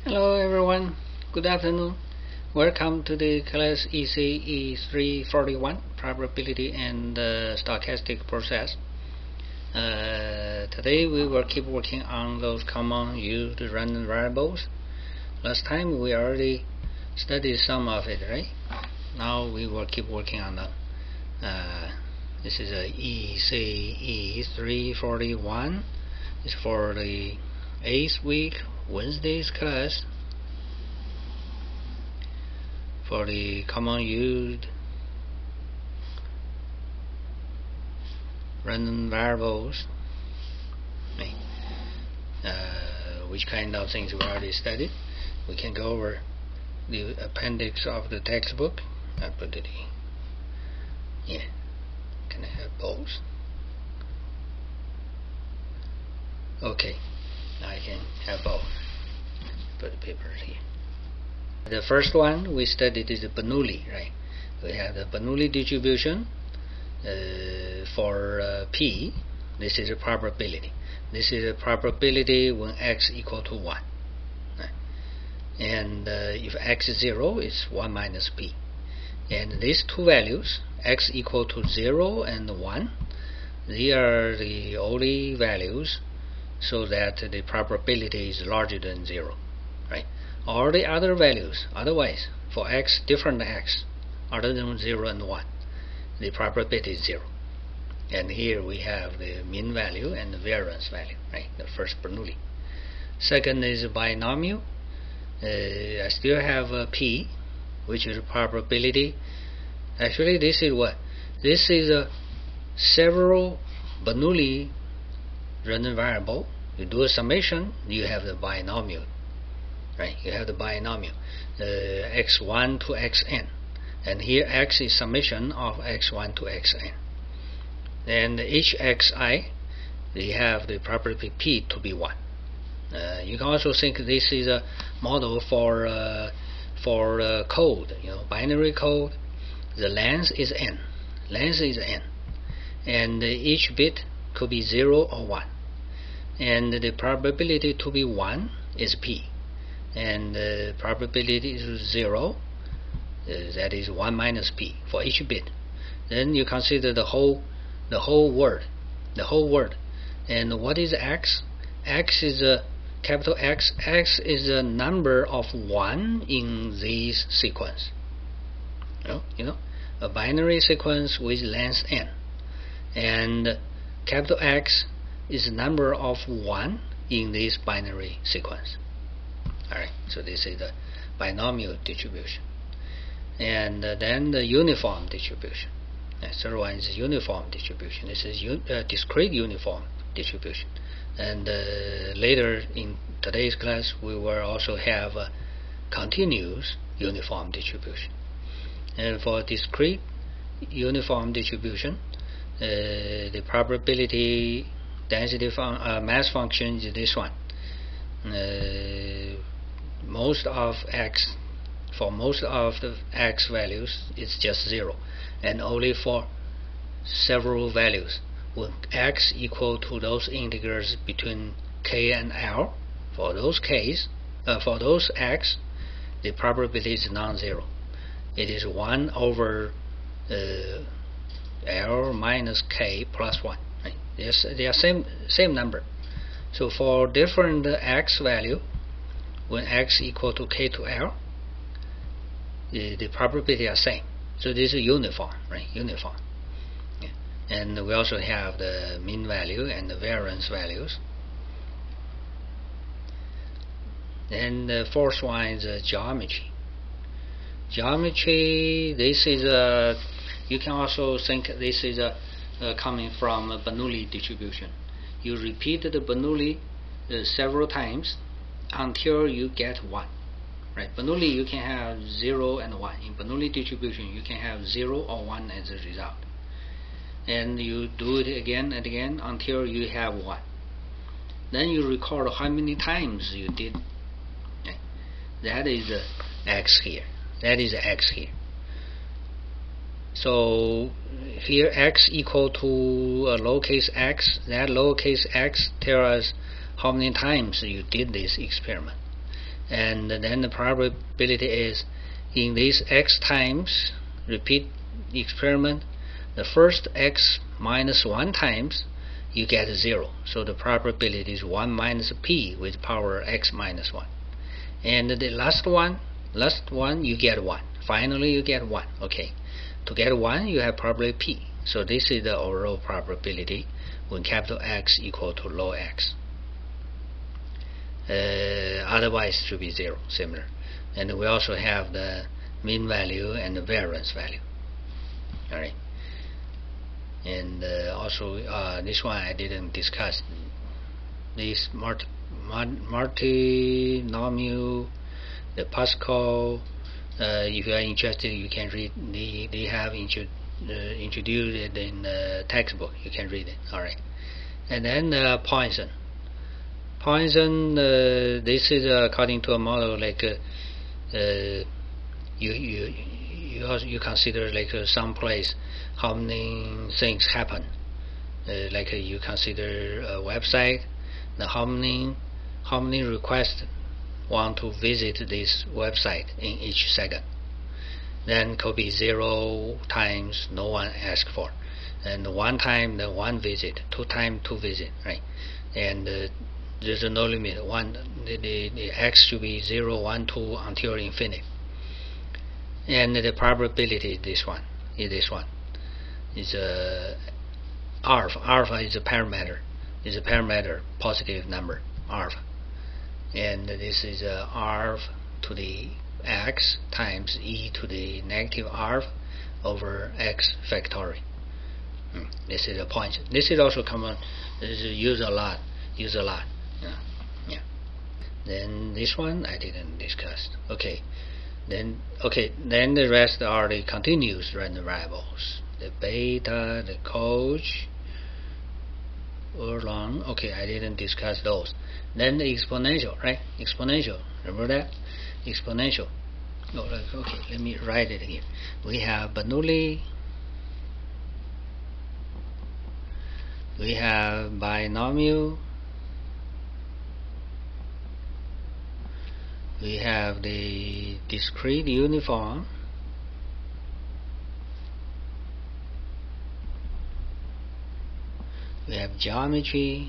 Hello everyone, good afternoon. Welcome to the class ECE341 Probability and Stochastic Process. Today we will keep working on those common used random variables. Last time we already studied some of it, right? Now we will keep working on them. This is a ECE341. It's for the 8th week, Wednesday's class, for the common used random variables. Which kind of things we already studied. We can go over the appendix of the textbook. I put it in. Yeah, can I have both? Okay, I can have both. Put the papers here. The first one we studied is the Bernoulli, right? We have the Bernoulli distribution for P. This is a probability. This is a probability when x equal to 1. Right? And if x is 0, it's 1 minus P. And these two values, x equal to 0 and 1, they are the only values so that the probability is larger than 0, right? All the other values, otherwise, for x different than x, other than 0 and 1, the probability is 0. And here we have the mean value and the variance value, right? The first Bernoulli. Second is binomial. I still have a P, which is a probability. Actually, this is what? This is a several Bernoulli random variable. You do a summation, you have the binomial, right? You have the binomial, x1 to xn, and here x is summation of x1 to xn. And each xi, they have the probability p to be 1. You can also think this is a model for code, binary code. The length is n, and each bit could be 0 or 1. And the probability to be 1 is p, and the probability is 0, that is 1 minus p for each bit. Then you consider the whole word. And what is x? X is a capital X. X is a number of 1 in this sequence. A binary sequence with length n, and capital X is a number of 1 in this binary sequence. Alright, so this is the binomial distribution. And then the uniform distribution. The third one is uniform distribution. This is discrete uniform distribution. And later in today's class, we will also have a continuous uniform distribution. And for discrete uniform distribution, the probability density mass function is this one. Most of x, for most of the x values, it's just 0, and only for several values. When x equal to those integers between k and l, for those x, the probability is non-zero. It is 1 over l minus k plus 1. Right? They are same number. So for different x value, when x equal to k to l, the probability are same. So this is uniform, right? Uniform. Yeah. And we also have the mean value and the variance values. And the fourth one is geometry. Geometry, this is you can also think this is coming from a Bernoulli distribution. You repeat the Bernoulli several times until you get 1. Right? Bernoulli, you can have 0 and 1. In Bernoulli distribution, you can have 0 or 1 as a result. And you do it again and again until you have 1. Then you record how many times you did. Okay? That is x here. So here x equal to lowercase x. That lowercase x tells us how many times you did this experiment. and then the probability is in this x times repeat experiment, the first x minus 1 times you get 0, so the probability is 1 minus p with power x minus 1, and the last one you get 1. Finally you get 1. Okay, to get 1 you have probability p, so this is the overall probability when capital X equal to low x. Otherwise it should be 0, similar. And we also have the mean value and the variance value. Alright, and also this one I didn't discuss. This multinomial, the Pascal, if you are interested you can read. They have introduced it in the textbook, you can read it. Alright, and then Poisson, this is according to a model like you consider like some place how many things happen, like you consider a website, how many requests want to visit this website in each second. Then could be 0 times no one asked for, and 1 time the 1 visit, 2 times 2 visit, right? And there's no limit. The x should be 0, 1, 2 until infinite. And the probability is this one. Is alpha is a parameter. Is a parameter, positive number alpha, and this is alpha to the x times e to the negative alpha over x factorial. This is a point. This is also common. This is used a lot. Yeah. Then this one I didn't discuss. Okay. Then the rest are the continuous random variables. The beta, the coach, Erlang. Okay, I didn't discuss those. Then the exponential, right? Exponential. Remember that? Exponential. Okay, let me write it here. We have Bernoulli. We have binomial. We have the discrete uniform. We have geometric,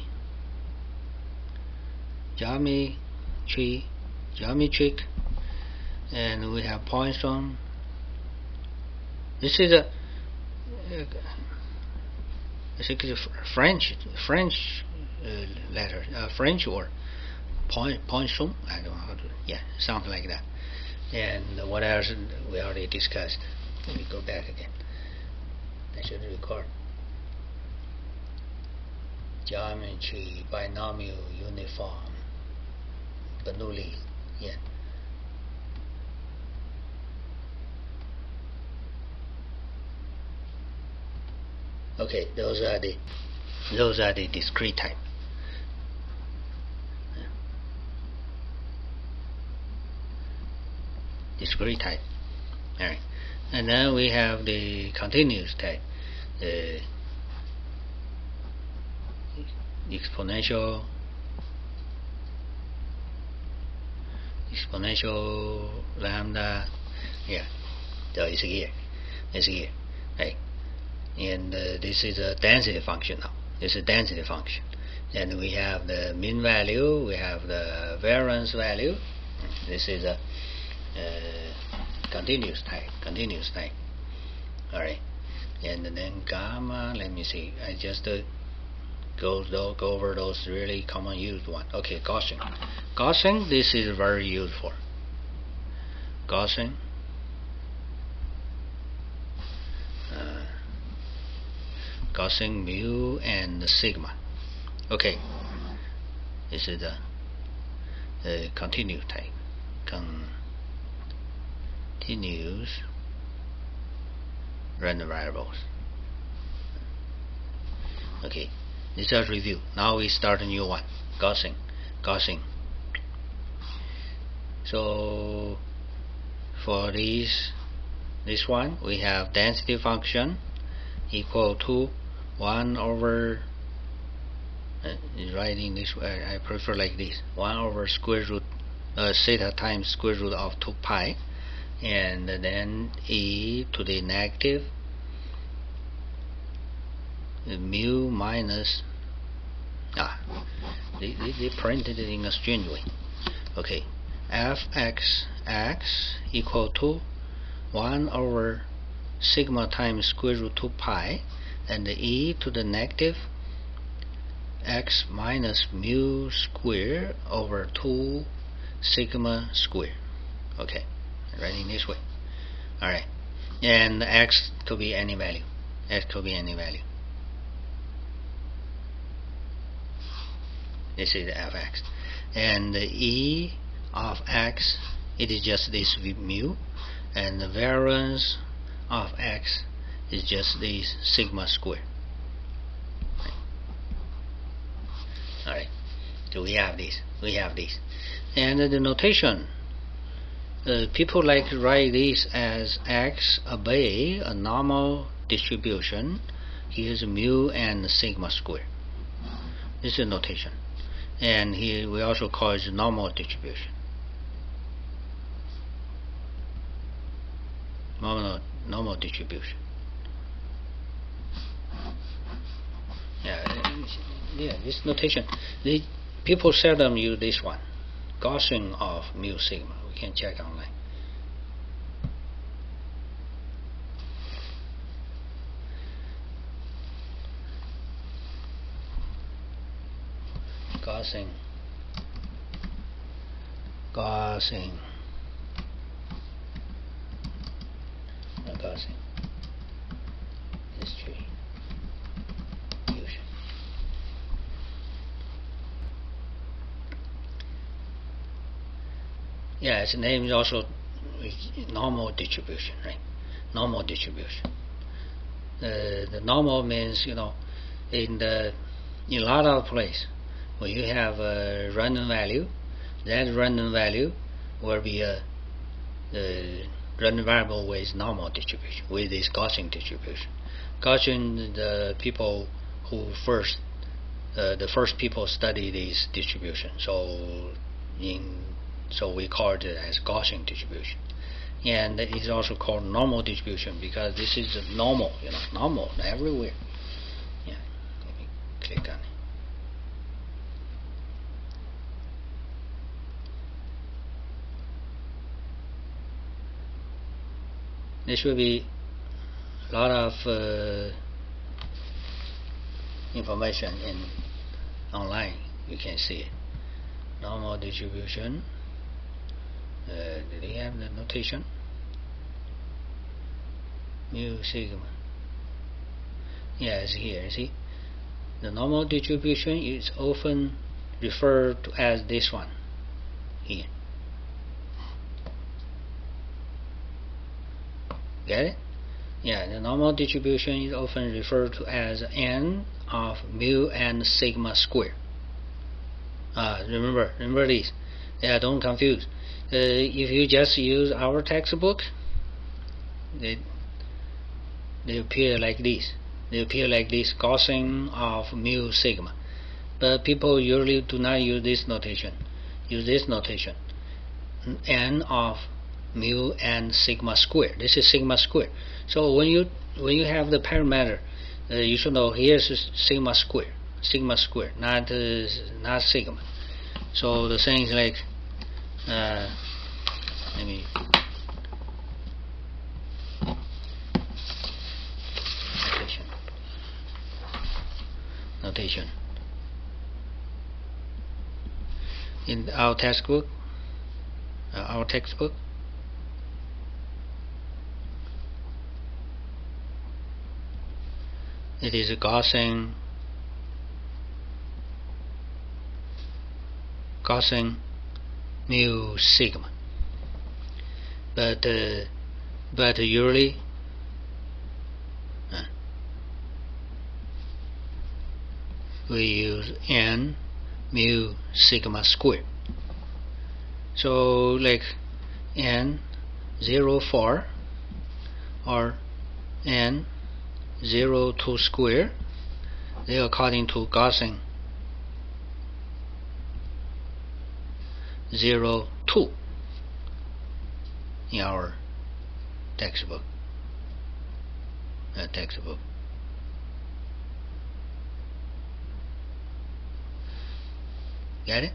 and we have Poisson. This is a French letter, French word. Poisson, I don't know how to, something like that. And what else we already discussed. Let me go back again. I should record. Geometry, binomial, uniform, Bernoulli, Okay, those are the discrete type. Discrete type. Alright. And then we have the continuous type. Exponential lambda, so it's here, right? And this is a density function now. This is a density function, and we have the mean value, we have the variance value. This is a continuous type. All right, and then gamma. Let me see. I just go over those really common used one. Okay, Gaussian. This is very useful. Gaussian. Gaussian mu and sigma. Okay, this is the continuous type. Continuous random variables. Okay, this is review. Now we start a new one. Gaussian. So for this one we have density function equal to 1 over writing this way, I prefer like this, 1 over square root theta times square root of 2 pi, and then e to the negative mu minus they printed it in a strange way. Okay, fx x equal to 1 over sigma times square root 2 pi, and e to the negative x minus mu square over 2 sigma square. Okay, writing this way. Alright, and x to be any value. X to be any value. This is fx, and the e of x, it is just this mu, and the variance of x is just this sigma square. Alright, so we have this, and the notation, people like to write this as x obey a normal distribution. Here's mu and sigma square. This is notation. And here we also call it normal distribution. Normal distribution. Yeah, this notation. People seldom use this one. Gaussian of mu sigma. We can check online. Gaussian distribution. Yeah, its name is also normal distribution, right? Normal distribution. The normal means, in a lot of places when you have a random value, that random value will be a random variable with normal distribution, with this Gaussian distribution. Gaussian, the first people study this distribution, so we call it as Gaussian distribution. And it is also called normal distribution because this is normal, normal everywhere. Yeah, let me click on it. There should be a lot of information online. You can see it. Normal distribution. Do they have the notation? Mu sigma. Yeah, it's here. See, the normal distribution is often referred to as this one here. Get it? Yeah, the normal distribution is often referred to as n of mu and sigma square. Remember this. Yeah, don't confuse. If you just use our textbook, they appear like this. They appear like this, Gaussian of mu sigma. But people usually do not use this notation. Use this notation, n of mu and sigma square. This is sigma square. So when you have the parameter, you should know here's sigma square, not sigma. So the thing is like, let me notation in our textbook. It is a Gaussian mu sigma, but usually we use n mu sigma square. So like n04 or n02 square, they are according to Gaussian ECE341 in our textbook. Get it?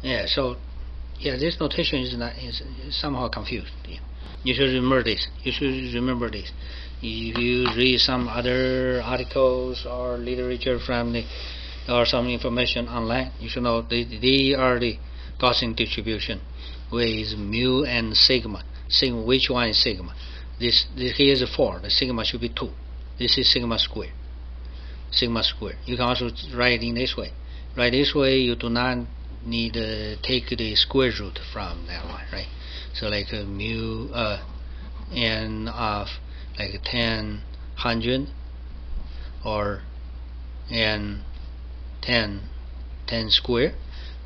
Yeah. So yeah, this notation is somehow confused. Yeah. You should remember this. If you read some other articles or literature from or some information online, you should know they are the Gaussian distribution with mu and sigma. Which one is sigma? This here is 4. The sigma should be 2. This is sigma square. You can also write in this way. Right, this way you do not need to take the square root from that one, right? So like mu n of like 10 100 or n 10 square,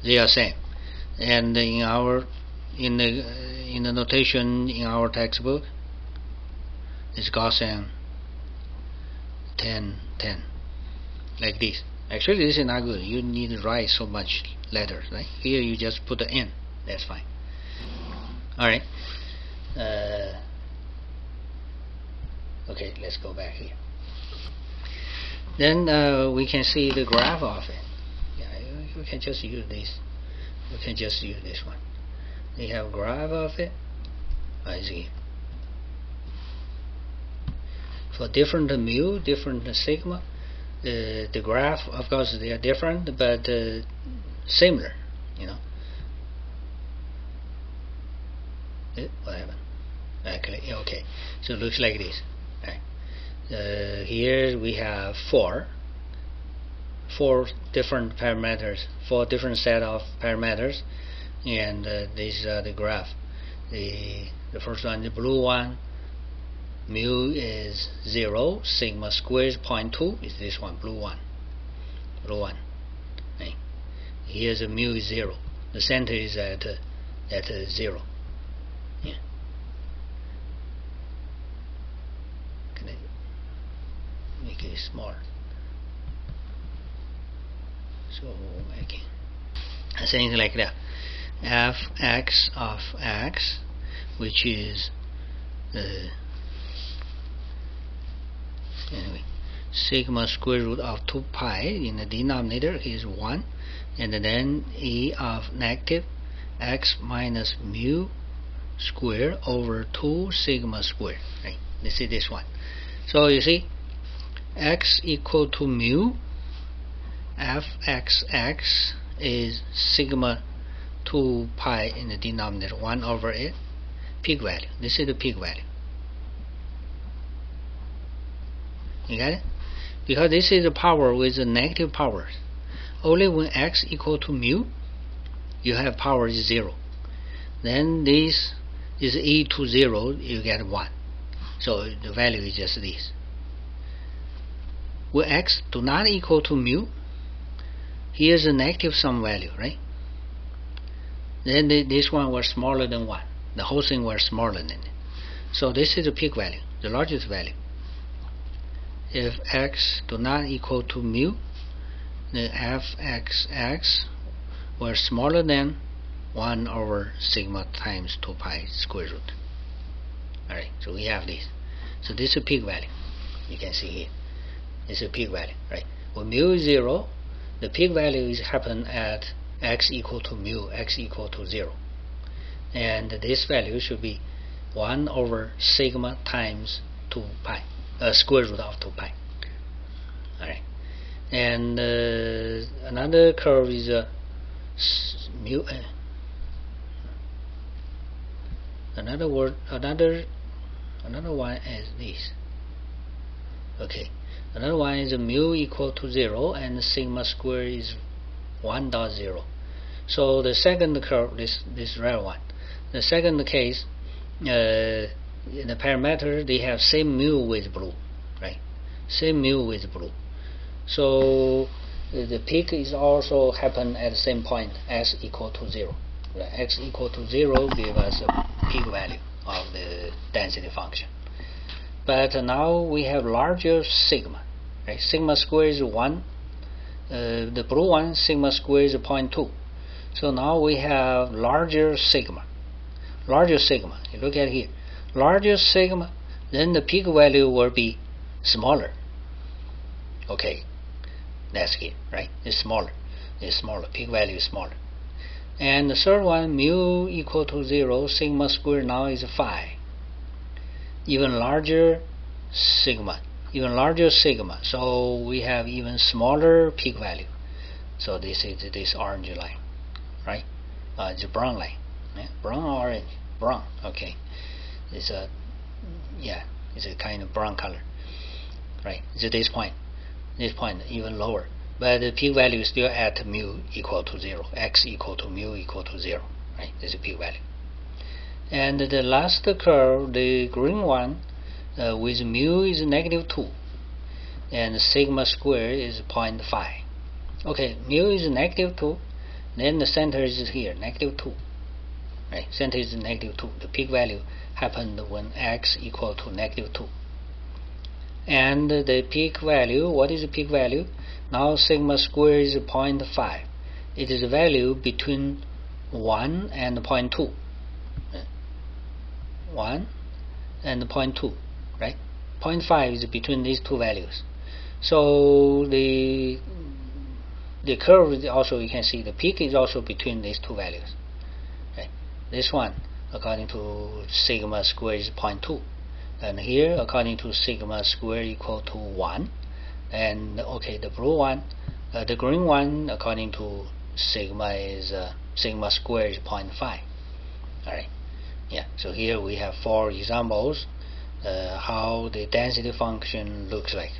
they are same. And in the notation in our textbook, it's Gaussian 10 like this. Actually, this is not good. You need to write so much letters, right? Here you just put the n. That's fine. All right. Okay, let's go back here. Then we can see the graph of it. Yeah, we can just use this. We can just use this one. We have a graph of it. I see. For different mu, different sigma, the graph, of course, they are different, but similar. You know. What happened? Okay. So it looks like this. Right. Here we have four different parameters, 4 different set of parameters, and these are the graph. The first one, the blue one, mu is 0, sigma squared is 0.2. Is this one, blue one? Right. Here's the mu is 0. The center is at 0. Yeah. Can I make it smaller? So making things like that. Fx of x, which is anyway, sigma square root of 2 pi in the denominator is 1, and then e of negative x minus mu square over 2 sigma square. Right? This is this one. So you see, x equal to mu. Fxx is sigma 2 pi in the denominator, 1 over it, peak value. This is the peak value. You got it? Because this is the power with the negative powers. Only when x equal to mu, you have power is 0. Then this is e to 0, you get 1. So the value is just this. When x do not equal to mu, here's a negative some value, right? Then this one was smaller than 1. The whole thing was smaller than it. So this is the peak value, the largest value. If x do not equal to mu, then fxx was smaller than 1 over sigma times 2 pi square root. Alright, so we have this. So this is a peak value. You can see here. This is a peak value, right? When mu is 0, the peak value is happen at x equal to mu, x equal to 0. And this value should be 1 over sigma times 2 pi, square root of 2 pi. Alright. And another curve is mu. Another one is this. Okay. Another one is mu equal to 0 and sigma square is 1.0. So the second curve, this red one, the second case, in the parameter they have same mu with blue, right? Same mu with blue. So the peak is also happen at the same point, x equal to 0. X equal to 0 give us a peak value of the density function. But now we have larger sigma. Right? Sigma square is 1. The blue one, sigma square is 0.2. So now we have larger sigma. Larger sigma. You look at here. Larger sigma, then the peak value will be smaller. Okay, that's here, right? It's smaller. It's smaller. Peak value is smaller. And the third one, mu equal to 0, sigma squared now is 5. Even larger sigma. So we have even smaller peak value. So this is this orange line, right? It's a brown line. Yeah? Brown or orange? Brown. Okay. It's a kind of brown color, right? It's this point. This point even lower. But the peak value is still at mu equal to 0, x equal to mu equal to 0, right? This is peak value. And the last curve, the green one, with mu is -2, and sigma squared is 0.5. Okay, mu is -2, then the center is here, -2, right? Center is -2. The peak value happened when x equal to -2. And the peak value, what is the peak value? Now sigma squared is 0.5. It is a value between 1 and 0.2. 1 and 0.2, right? 0.5 is between these two values. So the curve is also, you can see the peak is also between these two values. Right? This one, according to sigma squared, is 0.2. And here, according to sigma squared equal to 1. And okay, the blue one, the green one, according to sigma is sigma squared is 0.5. All right, yeah. So here we have 4 examples how the density function looks like.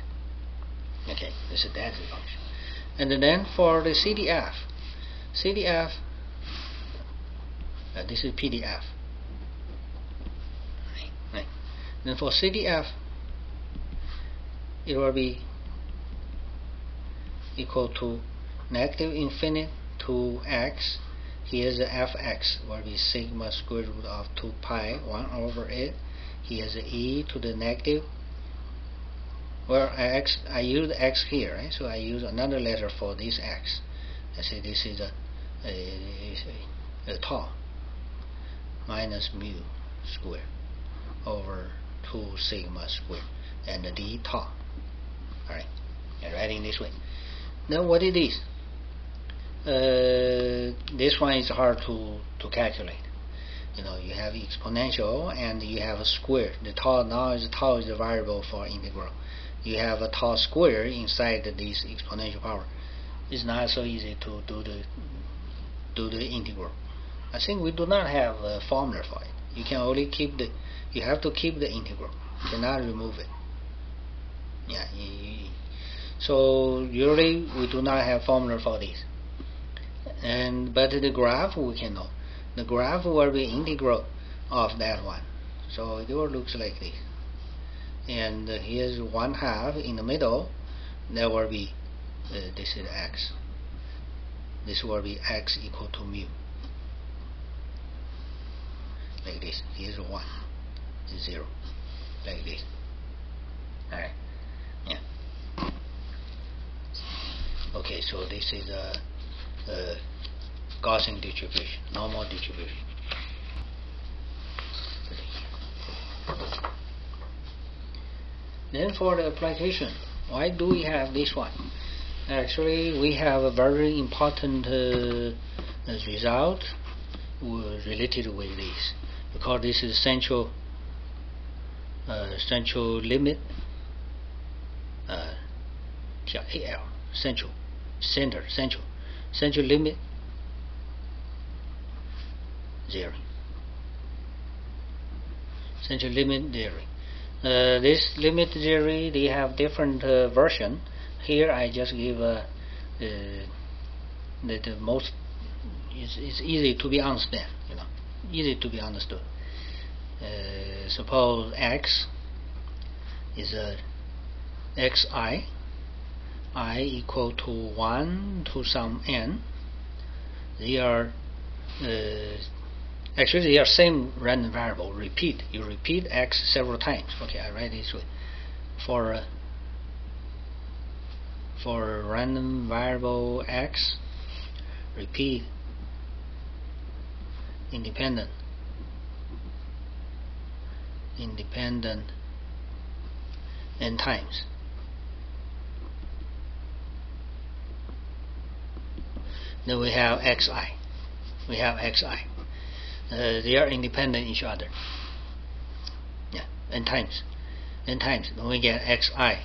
Okay, this is density function. And then for the CDF, this is PDF. Right. Then for CDF, it will be equal to -infinity to x. Here's the fx will be sigma square root of 2 pi 1 over 8. Here's the e to the negative. Well, x, I use x here, right? So I use another letter for this x. I say this is a tau minus mu square over 2 sigma square and the d tau. Alright, I'm writing this way. Now what is this? This one is hard to calculate. You know, you have exponential and you have a square. The tau tau is a variable for integral. You have a tau square inside this exponential power. It's not so easy to do the integral. I think we do not have a formula for it. You can only keep you have to keep the integral. You cannot remove it. Yeah. So usually we do not have formula for this. But the graph we can know. The graph will be integral of that one. So it will look like this. And here's 1/2 in the middle. There will be this is x. This will be x equal to mu. Like this. Here's 1, 0, like this. Alright. Yeah. Okay, so this is a Gaussian distribution, normal distribution. Then for the application, why do we have this one? Actually, we have a very important result related with this, because this is central limit. AL central limit theory. Central limit theory. This limit theory, they have different version. Here I just give the most. It's easy to be understood. You know, easy to be understood. Suppose x is a xi. I equal to 1 to some n. They are actually they are same random variable. You repeat x several times. Okay, I write this way. For random variable x, repeat independent n times. Then we have xi. They are independent each other. Yeah, n times. Then we get xi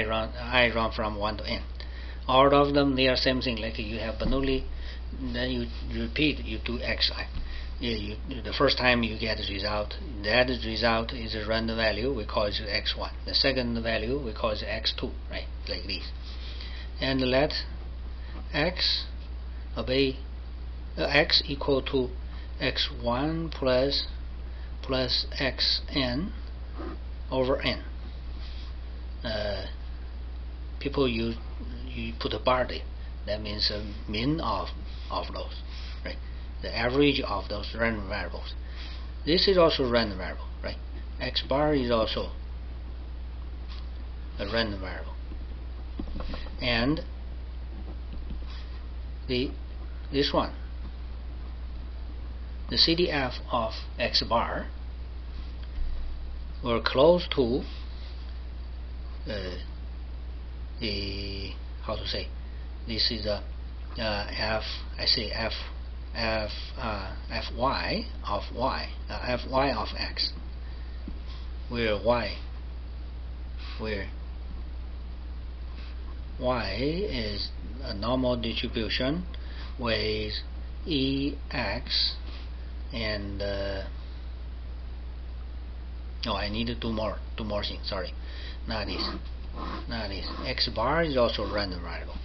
run from 1 to n. All of them, they are same thing. Like you have Bernoulli, then you repeat, you do xi. The first time you get the result, that result is a random value, we call it x1. The second value, we call it x2, right? Like this. And let x equal to x1 plus xn over n. People you put a bar there. That means a mean of those, right? The average of those random variables. This is also a random variable, right? X bar is also a random variable. And this one, the CDF of X bar, were close to the, how to say, this is a fy of y, fy of x, where y is a normal distribution with ex and I need to do more things. Sorry, not this. X bar is also a random variable,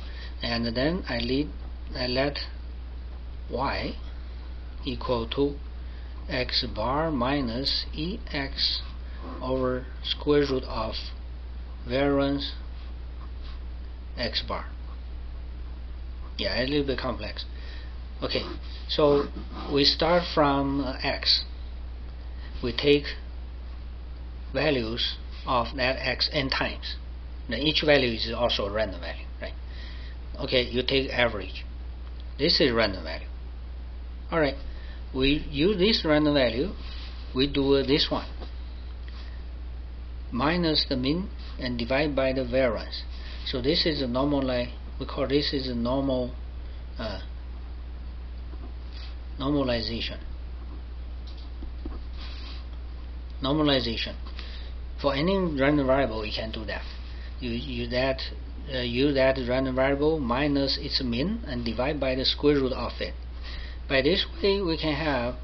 and then I let y equal to x bar minus ex over square root of variance x bar. Yeah, a little bit complex. Okay, so we start from x. We take values of that x n times. Now each value is also a random value, right? Okay, you take average. This is random value. Alright, we use this random value, we do this one. Minus the mean and divide by the variance. So this is a normal, we call this is a normal normalization. For any random variable, you can do that. You use that random variable minus its mean and divide by the square root of it. By this way, we can have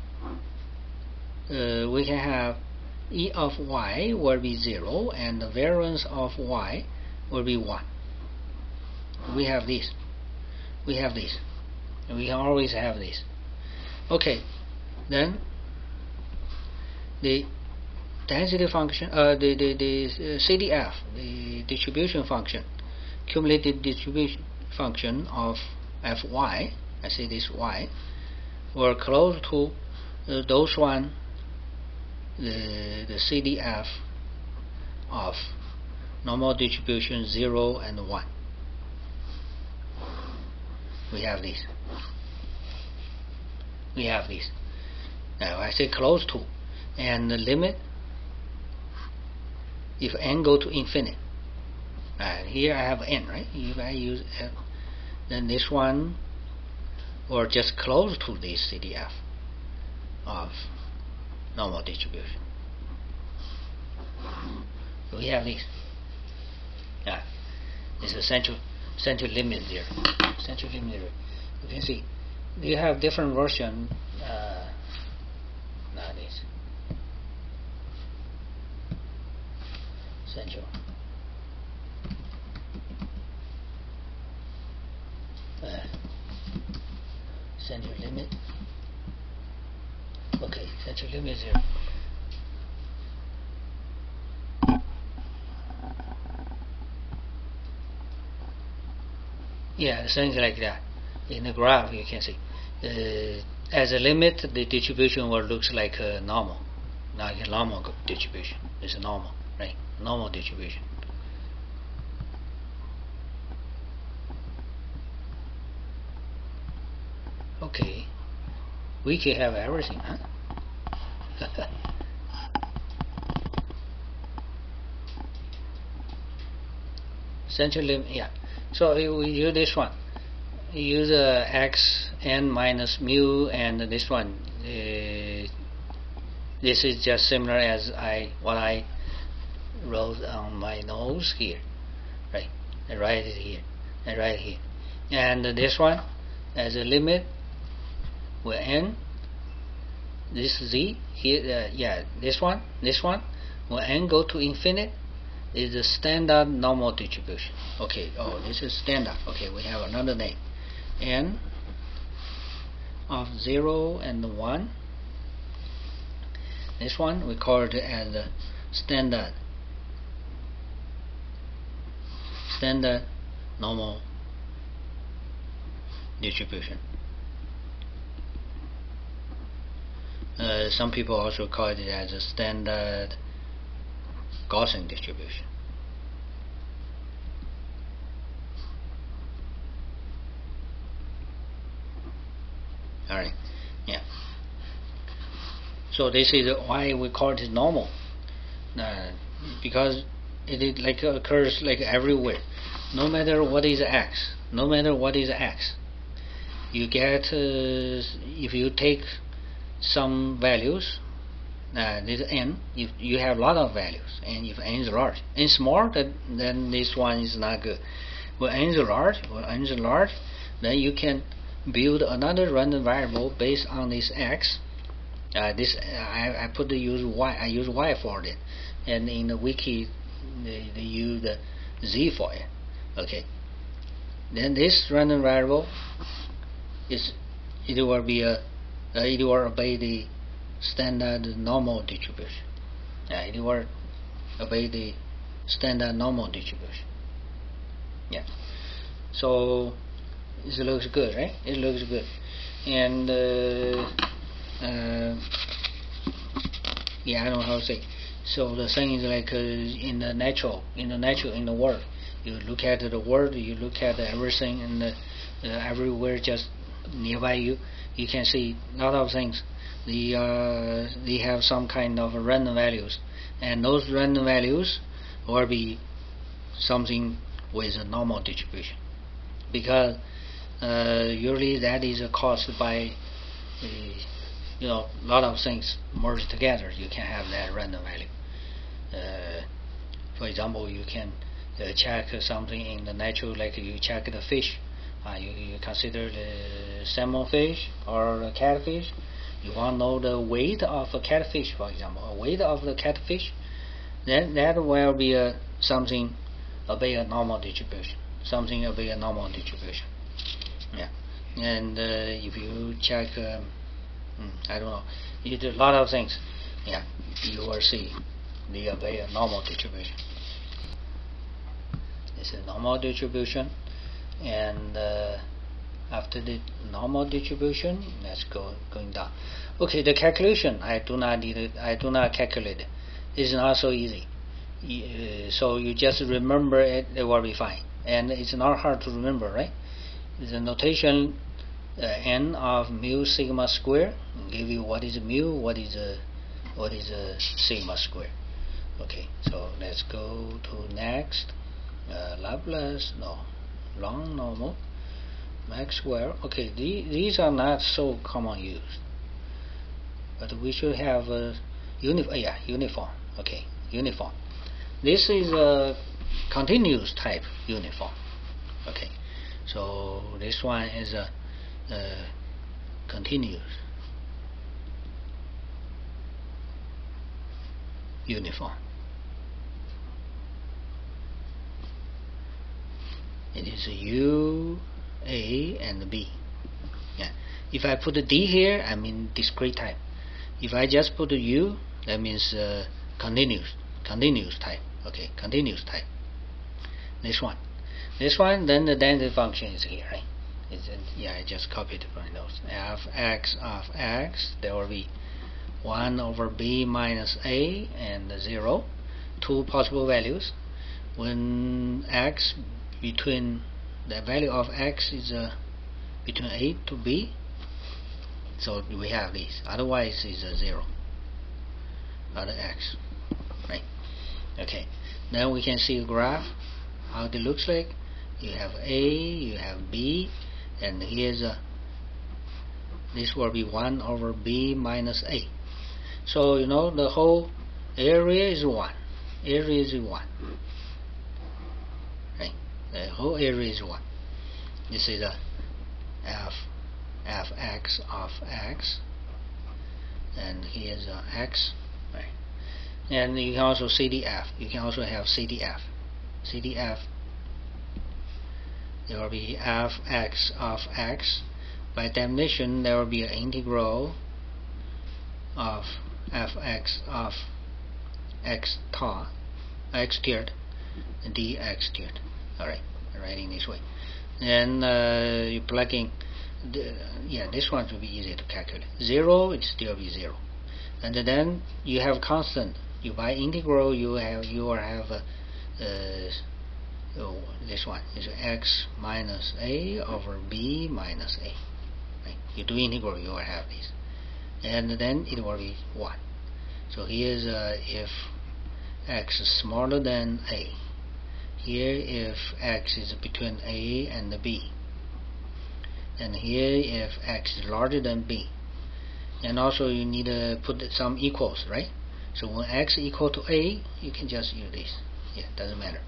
e of y will be 0 and the variance of y will be 1. We have this, and we can always have this. Okay, then the density function, the CDF, the distribution function, cumulative distribution function of fy, I say this y, were close to those one, the CDF of normal distribution 0 and 1. We have this. Now I say close to, and the limit if n go to infinite. Here I have n, right? If I use n, then this one or just close to this CDF of normal distribution. So we have this. This is central limit there. You can see you have different version. Nowadays, central. Central limit. Okay, central limit is here. Yeah, things like that. In the graph, you can see. As a limit, the distribution will looks like a normal distribution. It's a normal, right? Normal distribution. Okay. We can have everything, huh? Central limit, yeah. So we use this one. We use x n minus mu, and this one. This is just similar as what I wrote on my nose here, right? I write it here, I write here, and this one as a limit with n. This z here, yeah. This one when n go to infinite is the standard normal distribution. Okay. Oh, this is standard. Okay, we have another name. N of 0 and 1. This one we call it as the standard normal distribution. Some people also call it as a standard Gaussian distribution. Alright, yeah. So this is why we call it normal, because it like occurs like everywhere, no matter what is x. You get if you take some values, this n, if you have a lot of values, and if n is large, n small, then this one is not good. When n is large, then you can build another random variable based on this x. This I use y. I use y for it, and in the wiki they use the z for it. Okay. Then this random variable it will obey the standard normal distribution. It will obey the standard normal distribution. Yeah. So it looks good, right? It looks good, and yeah, I don't know how to say. So the thing is like in the world, you look at the world, you look at everything, and everywhere just nearby you can see a lot of things. They have some kind of random values, and those random values will be something with a normal distribution, because usually that is caused by a lot of things merged together. You can have that random value. For example, you can check something in the natural, like you check the fish. You consider the salmon fish or the catfish. You want to know the weight of a catfish, for example, weight of the catfish. Then that will be something obey a normal distribution. Something obey a normal distribution. Yeah. And if you check, I don't know, you do a lot of things. Yeah, you will see they obey a normal distribution. This is normal distribution, and after the normal distribution, let's going down. Okay, the calculation I do not calculate it. It's not so easy. So you just remember it will be fine, and it's not hard to remember, right? The notation n of mu sigma square give you what is mu, what is sigma square. Okay, so let's go to next. Laplace, long normal, max square. Okay, these are not so common used, but we should have a uniform. Okay, uniform. This is a continuous type uniform. Okay, so this one is a continuous uniform. It is a U, A, and B. Yeah. If I put a D here, I mean discrete type. If I just put a U, that means continuous type. Okay, continuous type. This one, then the density function is here, right? I just copied from those. Fx of x, there will be 1 over b minus a and 0, two possible values. When x between the value of x is between a to b, So we have this. Otherwise, it's a 0. Other x, right? Okay. Then we can see the graph, how it looks like. You have A, you have B, and here's this will be 1 over B minus A. So you know the whole area is 1. Area is 1. Right? The whole area is 1. This is a fx of x, and here's x, right? And you can also CDF. You can also have CDF. CDF, there will be fx of x. By definition, there will be an integral of fx of x squared dx squared. Alright, writing this way. Then you plug in this one will be easy to calculate. 0, it still be 0. And then you have constant. You by integral you will have this one is x minus a over b minus a. Right? You do integral, you will have this, and then it will be 1. So here's if x is smaller than a. Here if x is between a and b. And here if x is larger than b. And also you need to put some equals, right? So when x equal to a, you can just use this. Yeah, doesn't matter.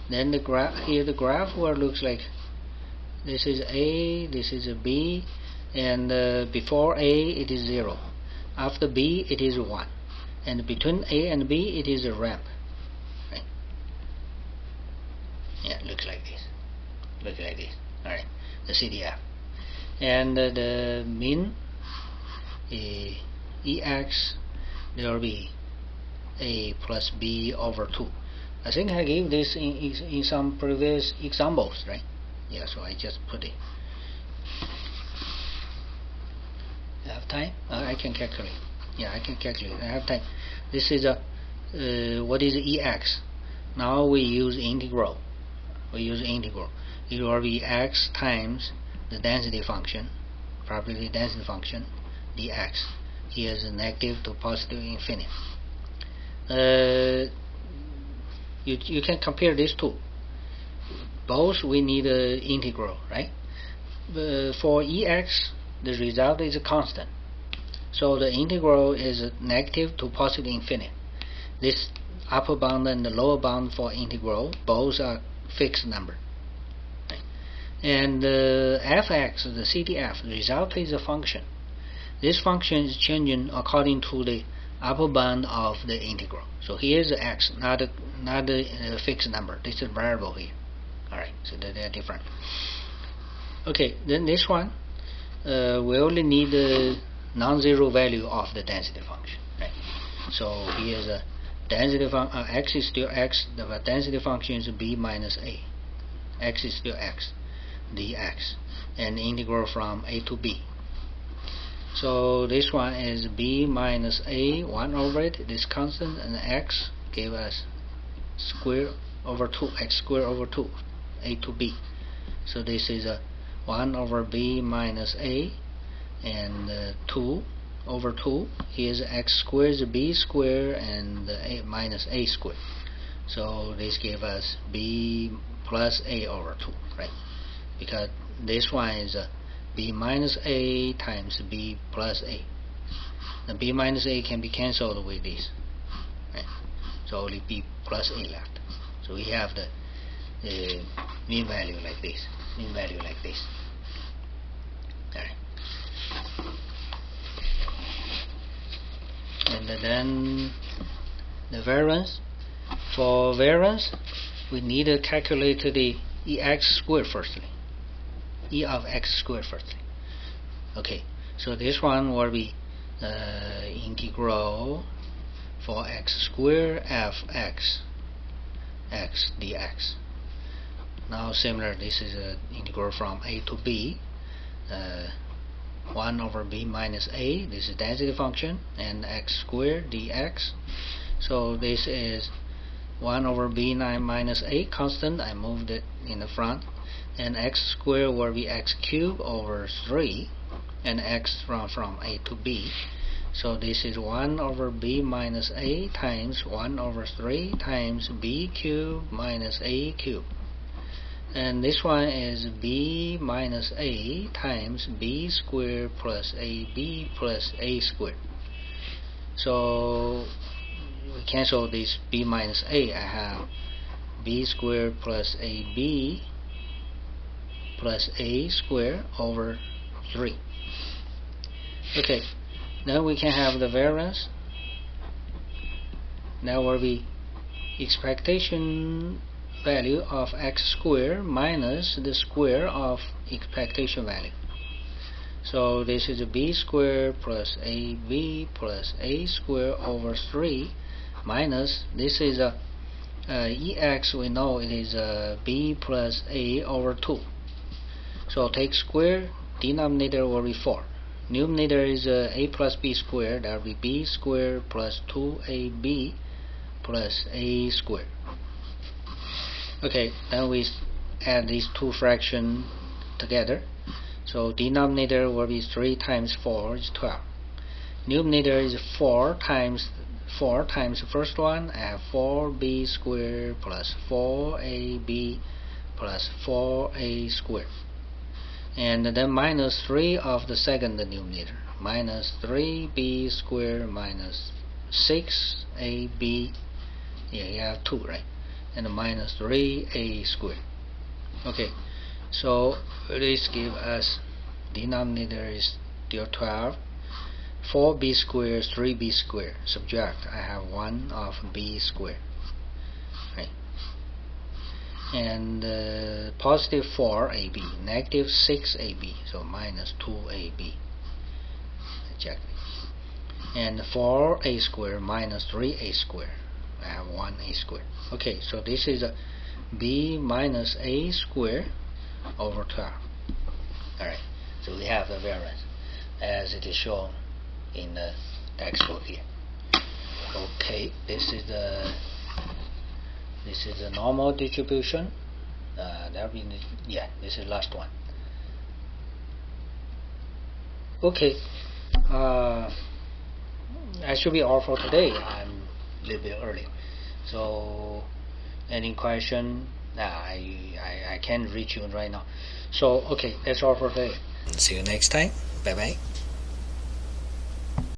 Then the graph here, the graph will looks like this is a, this is a b, and before a it is 0. After b it is 1, and between a and b it is a ramp. Right? Yeah, looks like this. Look like this. All right. The CDF, and the mean EX, there will be A plus B over 2. I think I gave this in some previous examples, right? Yeah, so I just put it. I have time? I can calculate. Yeah, I can calculate. I have time. This is what is EX? Now we use integral. It will be x times the density function, probability density function, dx. Here is a negative to positive infinity. You can compare these two. Both we need an integral, right? For ex, the result is a constant. So the integral is negative to positive infinity. This upper bound and the lower bound for integral, both are fixed number. And fx, the CDF, the result is a function. This function is changing according to the upper bound of the integral. So here is x, not a fixed number. This is a variable here. Alright, so they are different. Okay, then this one, we only need the non-zero value of the density function. Right? So here is a density function, x is still x, the density function is b minus a. X is still x, dx, and integral from a to b. So this one is b minus a, 1 over it, this constant, and x gave us square over 2, x squared over 2, a to b. So this is a 1 over b minus a, and 2 over 2. Here's x squared is b squared, and a minus a squared. So this gave us b plus a over 2, right? Because this one is b minus a times b plus a. The b minus a can be cancelled with this, right? So only b plus a left. So we have the mean value like this. Alright. And then the variance. For variance, we need to calculate the ex squared firstly. E of x squared firstly. Okay, so this one will be integral for x squared fx x dx. Now similar, this is an integral from a to b, 1 over b minus a, this is density function, and x squared dx. So this is 1 over b minus a, constant, I moved it in the front, and x squared will be x cubed over 3, and x from a to b. So this is 1 over b minus a times 1 over 3 times b cubed minus a cubed. And this one is b minus a times b squared plus ab plus a squared. So we cancel this b minus a. I have b squared plus ab plus a squared over 3. Okay, then we can have the variance. That will be expectation value of x squared minus the square of expectation value. So this is b squared plus ab plus a squared over 3 minus, this is a ex, we know it is b plus a over 2. So take square, denominator will be 4. Numerator is a plus b squared, that will be b squared plus 2ab plus a squared. Okay, then we add these two fractions together. So denominator will be 3 times 4 is 12. Numerator is 4 times the first one. I have 4b squared plus 4ab plus 4a squared. And then minus 3 of the second denominator. Minus 3b squared minus 6ab. Yeah, you have 2, right? And minus 3a squared. Okay, so this gives us denominator is still 12. 4b squared, 3b squared. Subtract, I have 1 of b squared. Right. And positive 4ab, negative 6ab, so minus 2ab. Check. And 4a squared minus 3a squared. I have 1a squared. Okay, so this is a b minus a squared over 12. Alright, so we have the variance as it is shown in the textbook here. Okay, this is the normal distribution. This is the last one. Okay, that should be all for today. I'm a little bit early. So any question? I can't reach you right now. So okay, that's all for today. See you next time. Bye bye.